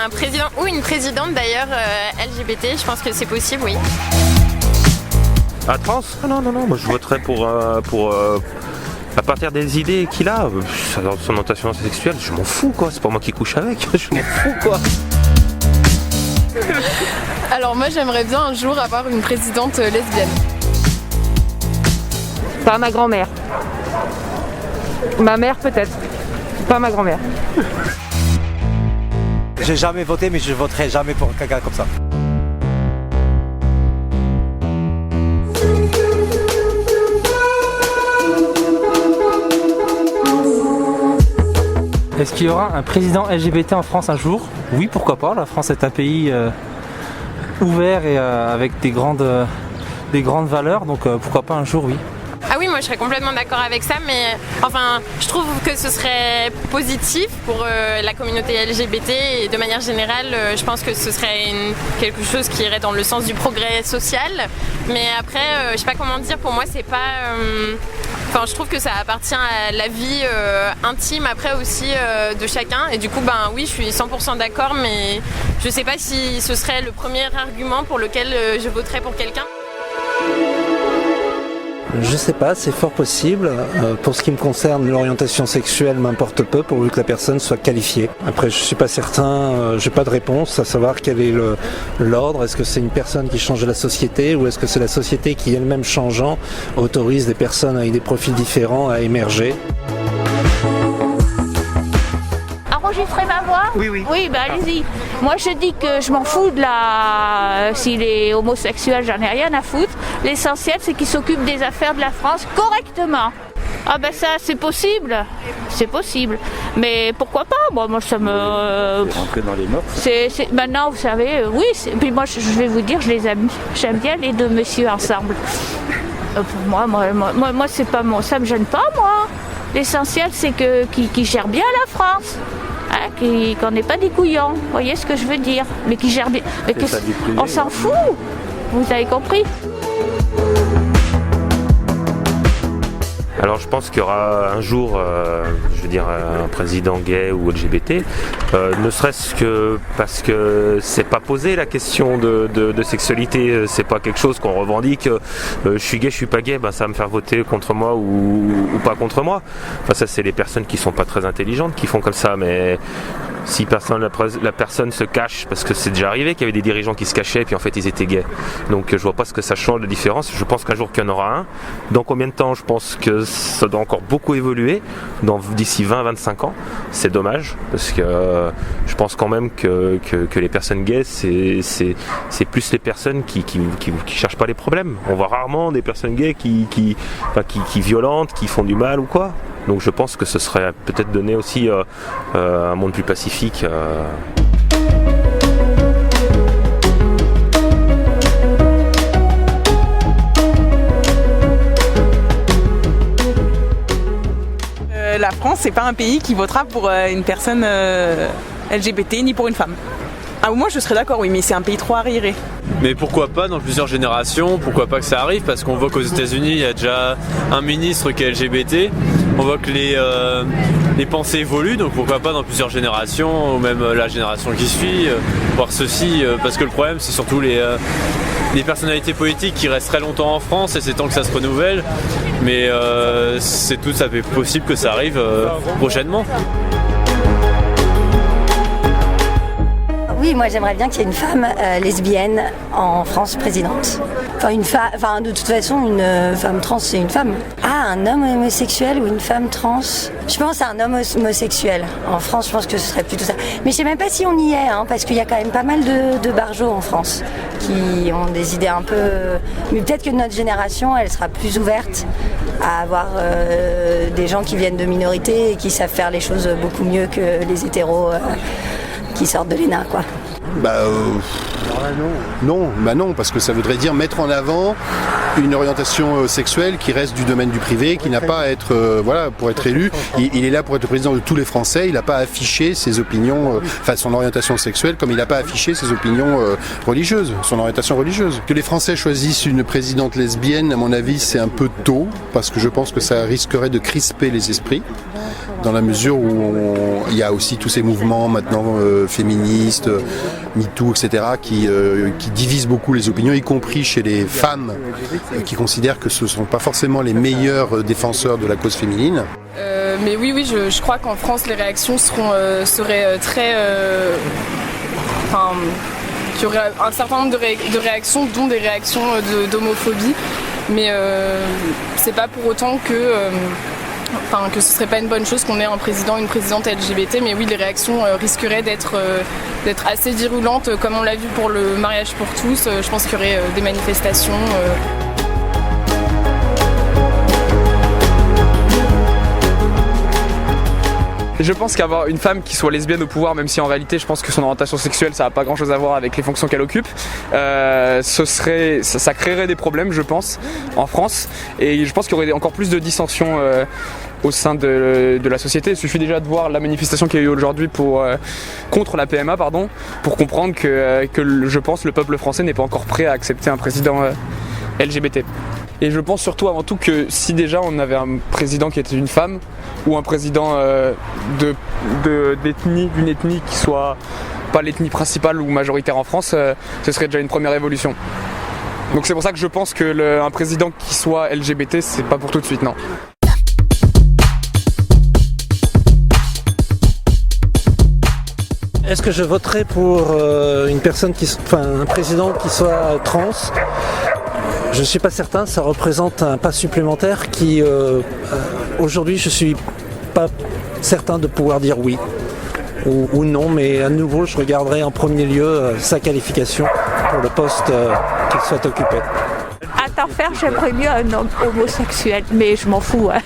un président ou une présidente d'ailleurs LGBT, je pense que c'est possible, oui. Trans ? Non, moi je voterais pour à partir des idées qu'il a, son orientation sexuelle, je m'en fous quoi, c'est pas moi qui couche avec, je m'en fous quoi. Alors moi j'aimerais bien un jour avoir une présidente lesbienne. Pas ma grand-mère. Ma mère peut-être, pas ma grand-mère. J'ai jamais voté mais je voterai jamais pour quelqu'un comme ça. Est-ce qu'il y aura un président LGBT en France un jour ? Oui, pourquoi pas. La France est un pays ouvert et avec des grandes valeurs, donc pourquoi pas un jour, oui. Ah oui, moi je serais complètement d'accord avec ça, mais enfin, je trouve que ce serait positif pour la communauté LGBT et de manière générale, je pense que ce serait quelque chose qui irait dans le sens du progrès social. Mais après, je sais pas comment dire, pour moi c'est pas... Enfin, je trouve que ça appartient à la vie intime après aussi de chacun. Et du coup, ben oui, je suis 100% d'accord, mais je sais pas si ce serait le premier argument pour lequel je voterais pour quelqu'un. Je sais pas, c'est fort possible. Pour ce qui me concerne, l'orientation sexuelle m'importe peu pourvu que la personne soit qualifiée. Après, je suis pas certain, j'ai pas de réponse à savoir quel est l'ordre. Est-ce que c'est une personne qui change la société ou est-ce que c'est la société qui elle-même changeant autorise des personnes avec des profils différents à émerger? Enregistrer ma voix ? Oui. Oui, bah allez-y. Moi je dis que je m'en fous de s'il est homosexuel, j'en ai rien à foutre. L'essentiel c'est qu'il s'occupe des affaires de la France correctement. Ah ben ça c'est possible. Mais pourquoi pas ? Moi ça me... Rentrer dans les mœurs. Maintenant vous savez, oui, puis moi je vais vous dire, je les aime. J'aime bien les deux messieurs ensemble. Pour moi c'est pas ça me gêne pas moi. L'essentiel c'est qu'ils gèrent bien la France. Hein, qu'on n'est pas des couillons, vous voyez ce que je veux dire, mais qui gère bien. Mais on s'en fout, vous avez compris. Alors je pense qu'il y aura un jour, un président gay ou LGBT, ne serait-ce que parce que c'est pas posé la question de sexualité, c'est pas quelque chose qu'on revendique, je suis gay, je suis pas gay, ça va me faire voter contre moi ou pas contre moi. Enfin ça c'est les personnes qui sont pas très intelligentes qui font comme ça, mais si la personne se cache, parce que c'est déjà arrivé qu'il y avait des dirigeants qui se cachaient et puis en fait ils étaient gays. Donc je vois pas ce que ça change de différence. Je pense qu'un jour qu'il y en aura un. Dans combien de temps ? Je pense que ça doit encore beaucoup évoluer d'ici 20-25 ans. C'est dommage parce que je pense quand même que les personnes gays c'est plus les personnes qui cherchent pas les problèmes. On voit rarement des personnes gays qui violentent, qui font du mal ou quoi. Donc je pense que ce serait peut-être donner aussi un monde plus pacifique. La France, c'est pas un pays qui votera pour une personne LGBT ni pour une femme. Ah, moi je serais d'accord, oui, mais c'est un pays trop arriéré. Mais pourquoi pas dans plusieurs générations, pourquoi pas que ça arrive, parce qu'on voit qu'aux États-Unis il y a déjà un ministre qui est LGBT, on voit que les pensées évoluent, donc pourquoi pas dans plusieurs générations, ou même la génération qui suit, voir ceci, parce que le problème c'est surtout les personnalités politiques qui restent très longtemps en France et c'est temps que ça se renouvelle, mais c'est tout à fait possible que ça arrive prochainement. Oui, moi j'aimerais bien qu'il y ait une femme lesbienne en France présidente. Enfin, de toute façon, une femme trans, c'est une femme. Ah, un homme homosexuel ou une femme trans ? Je pense à un homme homosexuel. En France, je pense que ce serait plutôt ça. Mais je sais même pas si on y est, parce qu'il y a quand même pas mal de barjots en France qui ont des idées un peu... Mais peut-être que notre génération, elle sera plus ouverte à avoir des gens qui viennent de minorités et qui savent faire les choses beaucoup mieux que les hétéros qui sortent de l'ENA, quoi. Non, parce que ça voudrait dire mettre en avant une orientation sexuelle qui reste du domaine du privé, qui n'a pas à être, pour être élu. Il est là pour être le président de tous les Français, il n'a pas affiché ses opinions, son orientation sexuelle, comme il n'a pas affiché ses opinions religieuses, son orientation religieuse. Que les Français choisissent une présidente lesbienne, à mon avis, c'est un peu tôt, parce que je pense que ça risquerait de crisper les esprits. dans la mesure où il y a aussi tous ces mouvements maintenant féministes, MeToo, etc., qui divisent beaucoup les opinions, y compris chez les femmes qui considèrent que ce ne sont pas forcément les meilleurs défenseurs de la cause féminine. Mais oui, je crois qu'en France, les réactions seraient très... qu'il y aurait un certain nombre de réactions, dont des réactions d'homophobie. Mais c'est pas pour autant que ce serait pas une bonne chose qu'on ait un président, une présidente LGBT. Mais oui, les réactions risqueraient d'être assez virulentes, comme on l'a vu pour le mariage pour tous. Je pense qu'il y aurait des manifestations. Je pense qu'avoir une femme qui soit lesbienne au pouvoir, même si en réalité je pense que son orientation sexuelle ça n'a pas grand chose à voir avec les fonctions qu'elle occupe, ça créerait des problèmes je pense en France, et je pense qu'il y aurait encore plus de dissensions au sein de la société. Il suffit déjà de voir la manifestation qu'il y a eu aujourd'hui contre la PMA pour comprendre que je pense le peuple français n'est pas encore prêt à accepter un président LGBT. Et je pense surtout avant tout que si déjà on avait un président qui était une femme ou un président d'une ethnie qui soit pas l'ethnie principale ou majoritaire en France, ce serait déjà une première évolution. Donc c'est pour ça que je pense que un président qui soit LGBT, c'est pas pour tout de suite, non. Est-ce que je voterai pour un président qui soit trans ? Je ne suis pas certain, ça représente un pas supplémentaire qui, aujourd'hui, je ne suis pas certain de pouvoir dire oui ou non, mais à nouveau, je regarderai en premier lieu sa qualification pour le poste qu'il soit occupé. À t'en faire, j'aimerais mieux un homme homosexuel, mais je m'en fous. Hein.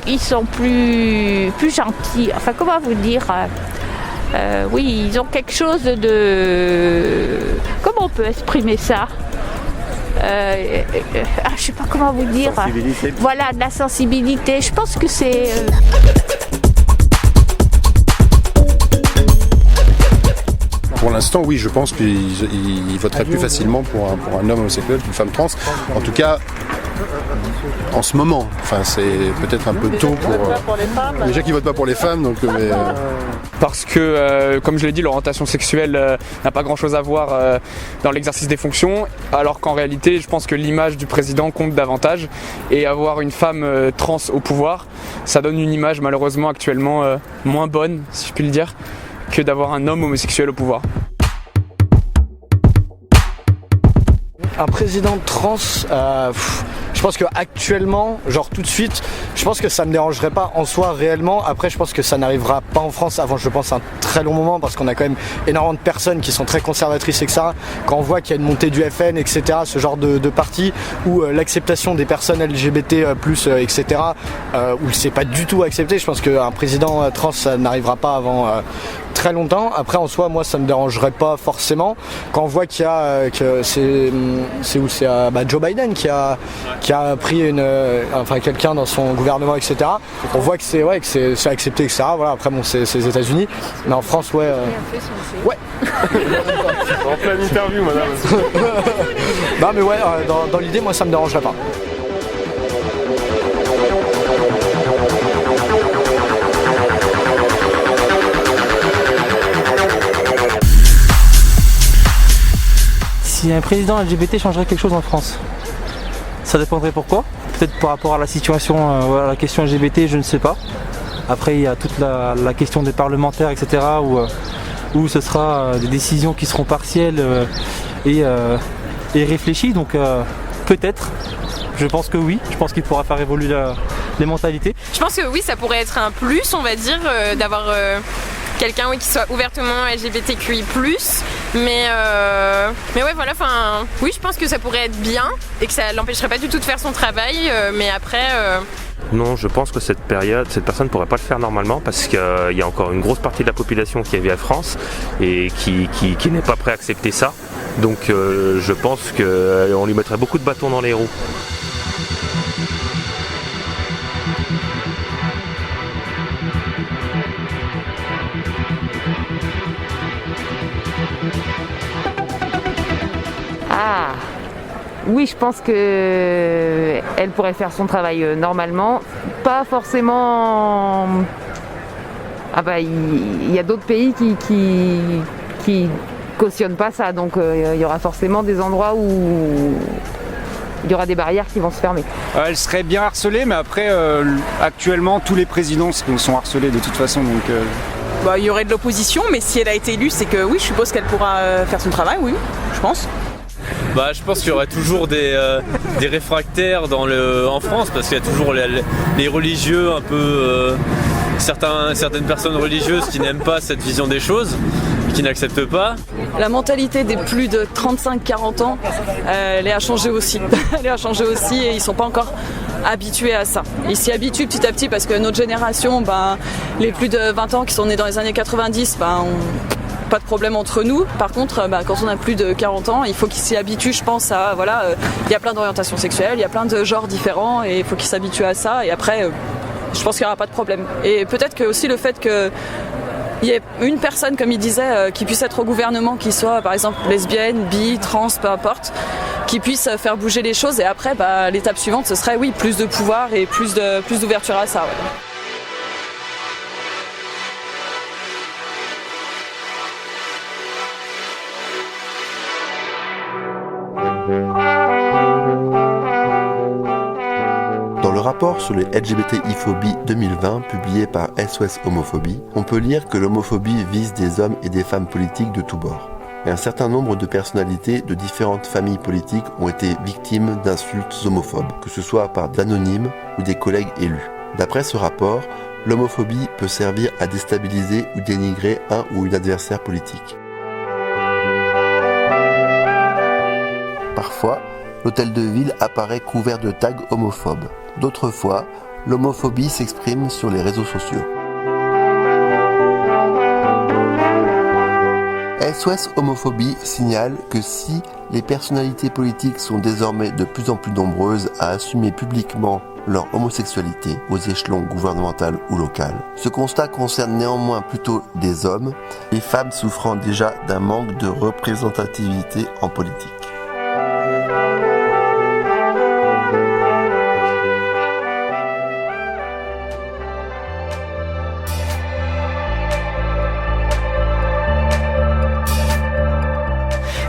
Ils sont plus gentils, enfin comment vous dire oui, ils ont quelque chose de... Comment on peut exprimer ça ? Je sais pas comment vous dire. Voilà, de la sensibilité. Je pense que c'est... Pour l'instant, oui, je pense qu'il voterait plus facilement pour un homme homosexuel qu'une femme trans. En tout cas, en ce moment. Enfin, c'est peut-être un peu tôt pour... Déjà qu'ils votent pas pour les femmes, donc... Parce que, comme je l'ai dit, l'orientation sexuelle n'a pas grand-chose à voir dans l'exercice des fonctions, alors qu'en réalité, je pense que l'image du président compte davantage. Et avoir une femme trans au pouvoir, ça donne une image malheureusement actuellement moins bonne, si je puis le dire, que d'avoir un homme homosexuel au pouvoir. Un président trans, je pense qu'actuellement, genre tout de suite, je pense que ça ne me dérangerait pas en soi réellement. Après, je pense que ça n'arrivera pas en France avant, je pense, un très long moment, parce qu'on a quand même énormément de personnes qui sont très conservatrices, etc. Quand on voit qu'il y a une montée du FN, etc., ce genre de parti, où l'acceptation des personnes LGBT+, etc., où c'est pas du tout accepté, je pense qu'un président trans, ça n'arrivera pas avant... très longtemps. Après en soi moi ça me dérangerait pas forcément quand on voit qu'il y a que c'est Joe Biden qui a pris quelqu'un dans son gouvernement, etc. On voit que c'est accepté, etc. Voilà, après bon c'est les États-Unis, mais en France ouais. En pleine interview madame. Non mais ouais, dans l'idée moi ça me dérangerait pas. Si un président LGBT changerait quelque chose en France, ça dépendrait pourquoi. Peut-être par rapport à la situation, à la question LGBT, je ne sais pas. Après, il y a toute la question des parlementaires, etc., où ce sera des décisions qui seront partielles et réfléchies. Donc peut-être, je pense que oui, je pense qu'il pourra faire évoluer les mentalités. Je pense que oui, ça pourrait être un plus, on va dire, d'avoir... quelqu'un qui soit ouvertement LGBTQI+, mais ouais voilà, oui je pense que ça pourrait être bien et que ça l'empêcherait pas du tout de faire son travail, mais après... Non, je pense que cette personne ne pourrait pas le faire normalement parce qu'il y a encore une grosse partie de la population qui vit en France et qui n'est pas prêt à accepter ça, donc je pense qu'on lui mettrait beaucoup de bâtons dans les roues. Ah, oui, je pense que elle pourrait faire son travail normalement, pas forcément Ah bah il y a d'autres pays qui cautionnent pas ça, donc il y aura forcément des endroits où il y aura des barrières qui vont se fermer. Elle serait bien harcelée, mais après, actuellement, tous les présidents sont harcelés de toute façon. Donc, Bah, il y aurait de l'opposition, mais si elle a été élue, c'est que oui, je suppose qu'elle pourra faire son travail, oui, je pense. Bah, je pense qu'il y aurait toujours des réfractaires en France, parce qu'il y a toujours les religieux un peu... certaines personnes religieuses qui n'aiment pas cette vision des choses, qui n'acceptent pas. La mentalité des plus de 35-40 ans, elle a changé aussi. Elle a changé aussi et ils ne sont pas encore habitués à ça. Ils s'y habituent petit à petit parce que notre génération, les plus de 20 ans qui sont nés dans les années 90, pas de problème entre nous. Par contre, quand on a plus de 40 ans, il faut qu'ils s'y habituent, je pense, à il y a plein d'orientations sexuelles, il y a plein de genres différents et il faut qu'ils s'habituent à ça. Et après, je pense qu'il n'y aura pas de problème. Et peut-être que aussi le fait que il y ait une personne, comme il disait, qui puisse être au gouvernement, qui soit par exemple lesbienne, bi, trans, peu importe, qui puisse faire bouger les choses. Et après, l'étape suivante, ce serait oui, plus de pouvoir et plus d'ouverture à ça. Ouais. Dans le rapport sur les LGBTI-phobies 2020 publié par SOS Homophobie, on peut lire que l'homophobie vise des hommes et des femmes politiques de tous bords. Et un certain nombre de personnalités de différentes familles politiques ont été victimes d'insultes homophobes, que ce soit par d'anonymes ou des collègues élus. D'après ce rapport, l'homophobie peut servir à déstabiliser ou dénigrer un ou une adversaire politique. Parfois, l'hôtel de ville apparaît couvert de tags homophobes. D'autres fois, l'homophobie s'exprime sur les réseaux sociaux. SOS Homophobie signale que si les personnalités politiques sont désormais de plus en plus nombreuses à assumer publiquement leur homosexualité aux échelons gouvernemental ou local, ce constat concerne néanmoins plutôt des hommes, les femmes souffrant déjà d'un manque de représentativité en politique.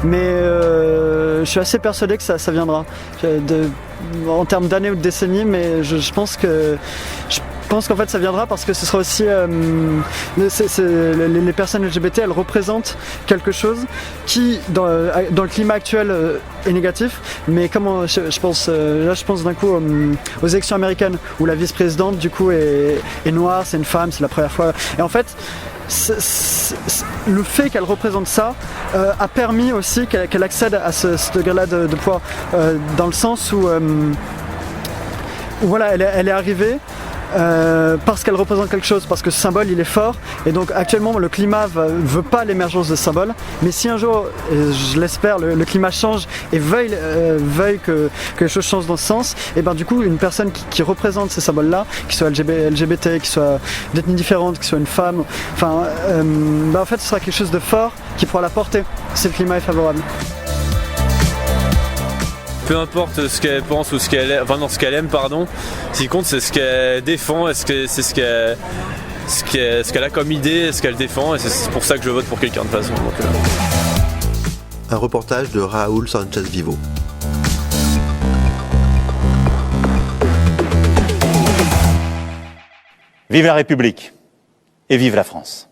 Mais je suis assez persuadé que ça viendra. En termes d'années ou de décennies, mais je pense qu'en fait ça viendra parce que ce sera aussi les personnes LGBT, elles représentent quelque chose qui dans le climat actuel est négatif, mais comme je pense d'un coup aux élections américaines où la vice-présidente du coup est noire, c'est une femme, c'est la première fois, et en fait le fait qu'elle représente ça a permis aussi qu'elle accède à ce degré-là de pouvoir, dans le sens où voilà, elle est arrivée parce qu'elle représente quelque chose, parce que ce symbole il est fort, et donc actuellement le climat veut pas l'émergence de ce symbole, mais si un jour, je l'espère, le climat change et veuille que les choses changent dans ce sens, et ben du coup une personne qui représente ces symboles là, qui soit LGBT, qui soit d'ethnie différente, qui soit une femme, enfin en fait ce sera quelque chose de fort qui pourra la porter si le climat est favorable. Peu importe ce qu'elle pense ou ce qu'elle aime, ce qui compte c'est ce qu'elle défend, est-ce que c'est ce qu'elle a comme idée, ce qu'elle défend, et c'est pour ça que je vote pour quelqu'un de toute façon. Un reportage de Raúl Sánchez Vivo. Vive la République et vive la France.